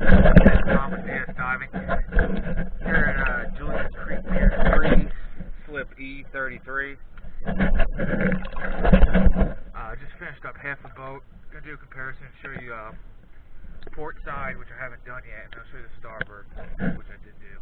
Thomas DS Diving. Here at Julius Creek Pier 3, slip E33. Just finished up half the boat. Gonna do a comparison and show you port side, which I haven't done yet, and I'll show you the starboard, which I did do.